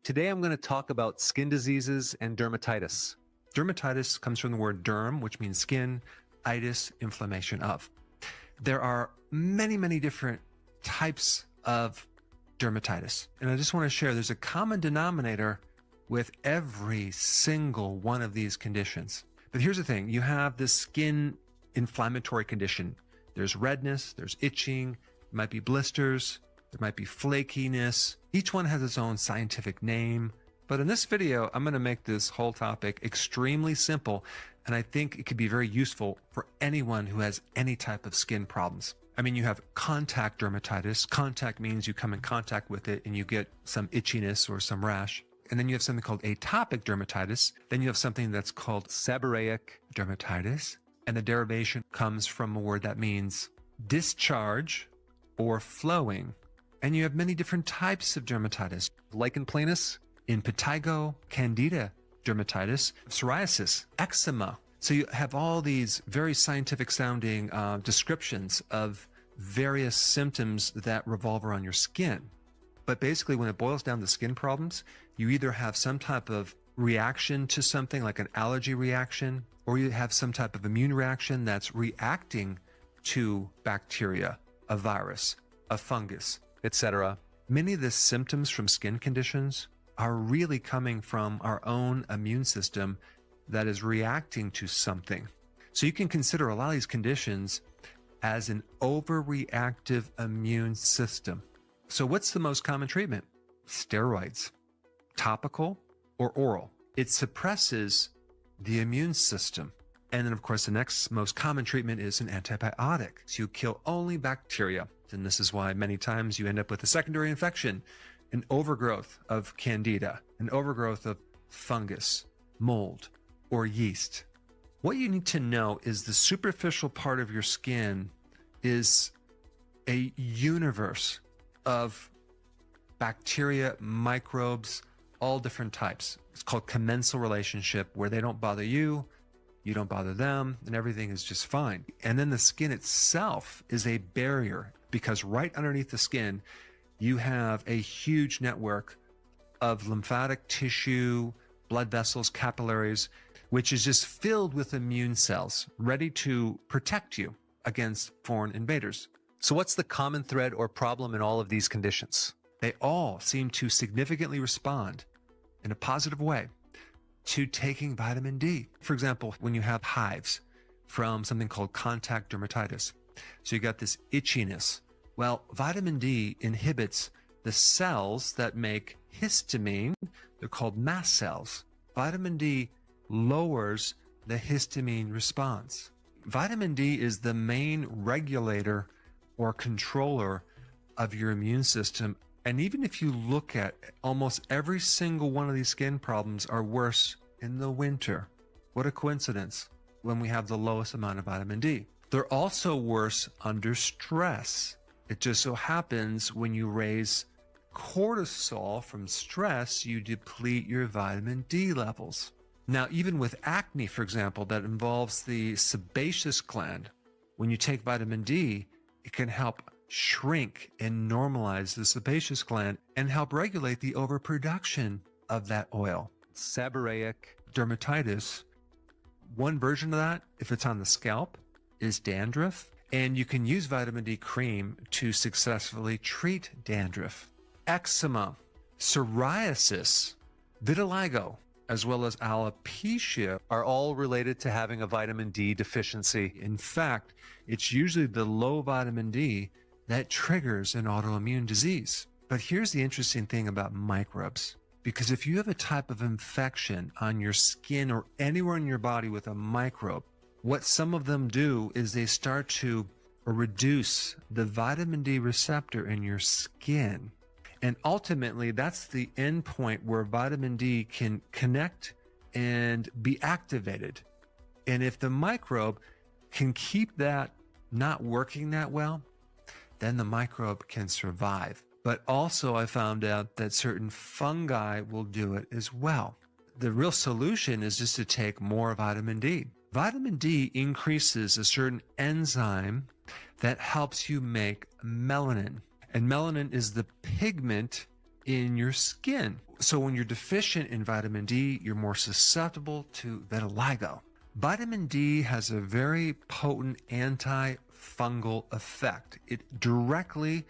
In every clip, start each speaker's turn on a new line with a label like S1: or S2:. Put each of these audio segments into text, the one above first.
S1: Today I'm going to talk about skin diseases and dermatitis. Dermatitis comes from the word derm, which means skin, itis, inflammation of. There are many different types of dermatitis. And I just want to share there's a common denominator with every single one of these conditions. But here's the thing, you have this skin inflammatory condition. There's redness, there's itching, there might be blisters, there might be flakiness. Each one has its own scientific name. But in this video, I'm going to make this whole topic extremely simple, and I think it could be very useful for anyone who has any type of skin problems. I mean, you have contact dermatitis. Contact means you come in contact with it and you get some itchiness or some rash. And then you have something called atopic dermatitis. Then you have something that's called seborrheic dermatitis. And the derivation comes from a word that means discharge or flowing. And you have many different types of dermatitis. Lichen planus, impetigo, candida dermatitis, psoriasis, eczema. So you have all these very scientific sounding descriptions of various symptoms that revolve around your skin. But basically when it boils down to skin problems, you either have some type of reaction to something like an allergy reaction, or you have some type of immune reaction that's reacting to bacteria, a virus, a fungus, etc. Many of the symptoms from skin conditions are really coming from our own immune system that is reacting to something. So you can consider a lot of these conditions as an overreactive immune system. So what's the most common treatment? Steroids, topical or oral. It suppresses the immune system. And then of course the next most common treatment is an antibiotic. So you kill only bacteria. And this is why many times you end up with a secondary infection, an overgrowth of candida, an overgrowth of fungus, mold, or yeast. What you need to know is the superficial part of your skin is a universe of bacteria, microbes, all different types. It's called commensal relationship, where they don't bother you, you don't bother them, and everything is just fine. And then the skin itself is a barrier, because right underneath the skin, you have a huge network of lymphatic tissue, blood vessels, capillaries, which is just filled with immune cells ready to protect you against foreign invaders. So what's the common thread or problem in all of these conditions? They all seem to significantly respond in a positive way to taking vitamin D. For example, when you have hives from something called contact dermatitis, so you got this itchiness. Well, vitamin D inhibits the cells that make histamine. They're called mast cells. Vitamin D lowers the histamine response. Vitamin D is the main regulator or controller of your immune system. And even if you look at almost every single one of these skin problems are worse in the winter. What a coincidence when we have the lowest amount of vitamin D. They're also worse under stress. It just so happens when you raise cortisol from stress, you deplete your vitamin D levels. Now, even with acne, for example, that involves the sebaceous gland, when you take vitamin D, it can help shrink and normalize the sebaceous gland and help regulate the overproduction of that oil. Seborrheic dermatitis, one version of that, if it's on the scalp, is dandruff. And you can use vitamin D cream to successfully treat dandruff. Eczema, psoriasis, vitiligo, as well as alopecia are all related to having a vitamin D deficiency. In fact, it's usually the low vitamin D that triggers an autoimmune disease. But here's the interesting thing about microbes. Because if you have a type of infection on your skin or anywhere in your body with a microbe, what some of them do is they start to reduce the vitamin D receptor in your skin. And ultimately, that's the end point where vitamin D can connect and be activated. And if the microbe can keep that not working that well, then the microbe can survive. But also I found out that certain fungi will do it as well. The real solution is just to take more vitamin D. Vitamin D increases a certain enzyme that helps you make melanin. And melanin is the pigment in your skin. So when you're deficient in vitamin D, you're more susceptible to vitiligo. Vitamin D has a very potent antifungal effect. It directly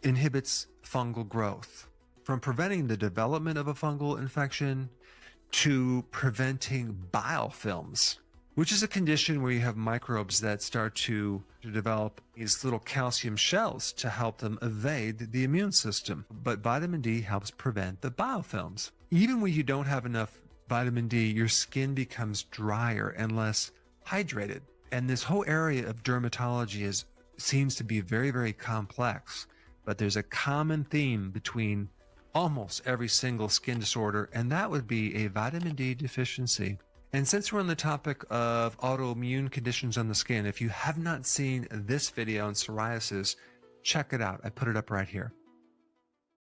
S1: inhibits fungal growth, from preventing the development of a fungal infection to preventing biofilms, which is a condition where you have microbes that start to develop these little calcium shells to help them evade the immune system. But vitamin D helps prevent the biofilms. Even when you don't have enough vitamin D, your skin becomes drier and less hydrated. And this whole area of dermatology seems to be very, very complex. But there's a common theme between almost every single skin disorder, and that would be a vitamin D deficiency. And since we're on the topic of autoimmune conditions on the skin, if you have not seen this video on psoriasis, check it out. I put it up right here.